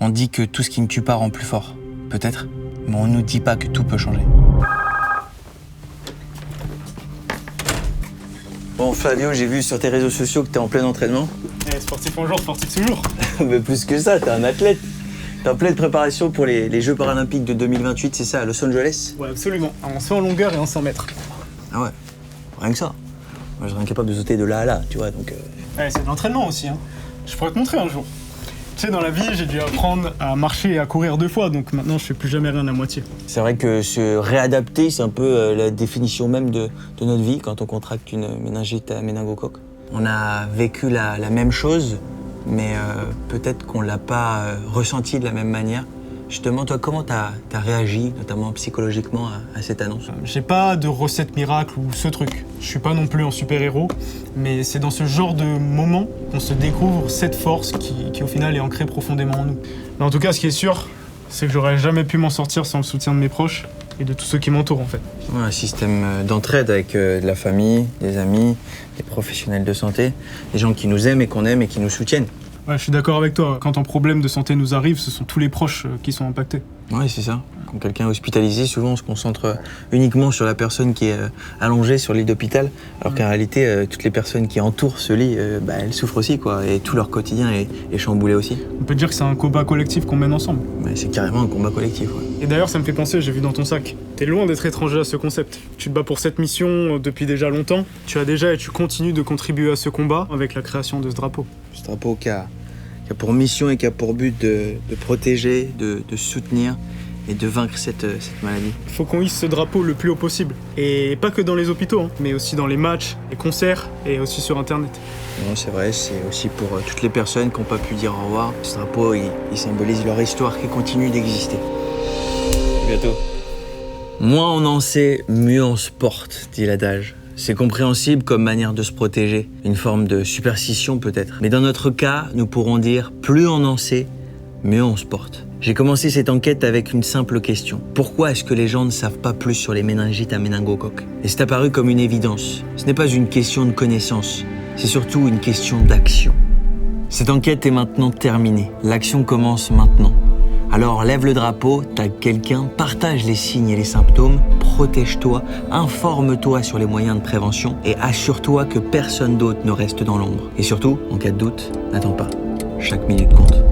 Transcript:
On dit que tout ce qui ne tue pas rend plus fort. Peut-être, mais on nous dit pas que tout peut changer. Bon, Flavio, j'ai vu sur tes réseaux sociaux que t'es en plein entraînement. Sportif un jour, sportif toujours. Mais plus que ça, t'es un athlète. T'es en pleine préparation pour les Jeux paralympiques de 2028, c'est ça, à Los Angeles? Ouais, absolument. En saut en longueur et en 100 mètres. Ah ouais, rien que ça. Moi, je serais incapable de sauter de là à là, tu vois, donc... Ouais, c'est de l'entraînement aussi, hein. Je pourrais te montrer un jour. Tu sais, dans la vie, j'ai dû apprendre à marcher et à courir 2 fois, donc maintenant, je fais plus jamais rien à moitié. C'est vrai que se réadapter, c'est un peu la définition même de notre vie quand on contracte une méningite à méningocoque. On a vécu la même chose, mais peut-être qu'on l'a pas ressenti de la même manière. Justement, toi, comment t'as réagi, notamment psychologiquement, à cette annonce? J'ai pas de recette miracle ou ce truc. Je suis pas non plus un super-héros, mais c'est dans ce genre de moment qu'on se découvre cette force qui au final est ancrée profondément en nous. Mais en tout cas, ce qui est sûr, c'est que j'aurais jamais pu m'en sortir sans le soutien de mes proches et de tous ceux qui m'entourent en fait. Ouais, un système d'entraide avec de la famille, des amis, des professionnels de santé, des gens qui nous aiment et qu'on aime et qui nous soutiennent. Ouais, je suis d'accord avec toi. Quand un problème de santé nous arrive, ce sont tous les proches qui sont impactés. Oui, c'est ça. Quand quelqu'un est hospitalisé, souvent on se concentre uniquement sur la personne qui est allongée sur lit d'hôpital, alors qu'en réalité, toutes les personnes qui entourent ce lit, elles souffrent aussi, quoi, et tout leur quotidien est chamboulé aussi. On peut dire que c'est un combat collectif qu'on mène ensemble. Mais c'est carrément un combat collectif, ouais. Et d'ailleurs, ça me fait penser, j'ai vu dans ton sac, t'es loin d'être étranger à ce concept. Tu te bats pour cette mission depuis déjà longtemps. Tu as déjà et tu continues de contribuer à ce combat avec la création de ce drapeau. Ce drapeau qui a pour mission et qui a pour but de protéger, de soutenir et de vaincre cette maladie. Il faut qu'on hisse ce drapeau le plus haut possible. Et pas que dans les hôpitaux, hein, mais aussi dans les matchs, les concerts et aussi sur Internet. Non, c'est vrai, c'est aussi pour toutes les personnes qui n'ont pas pu dire au revoir. Ce drapeau, il symbolise leur histoire qui continue d'exister. À bientôt. Moins on en sait, mieux on se porte, dit l'adage. C'est compréhensible comme manière de se protéger, une forme de superstition peut-être. Mais dans notre cas, nous pourrons dire plus on en sait, mieux on se porte. J'ai commencé cette enquête avec une simple question. Pourquoi est-ce que les gens ne savent pas plus sur les méningites à méningocoque? Et c'est apparu comme une évidence. Ce n'est pas une question de connaissance, c'est surtout une question d'action. Cette enquête est maintenant terminée. L'action commence maintenant. Alors lève le drapeau, tag quelqu'un, partage les signes et les symptômes, protège-toi, informe-toi sur les moyens de prévention et assure-toi que personne d'autre ne reste dans l'ombre. Et surtout, en cas de doute, n'attends pas. Chaque minute compte.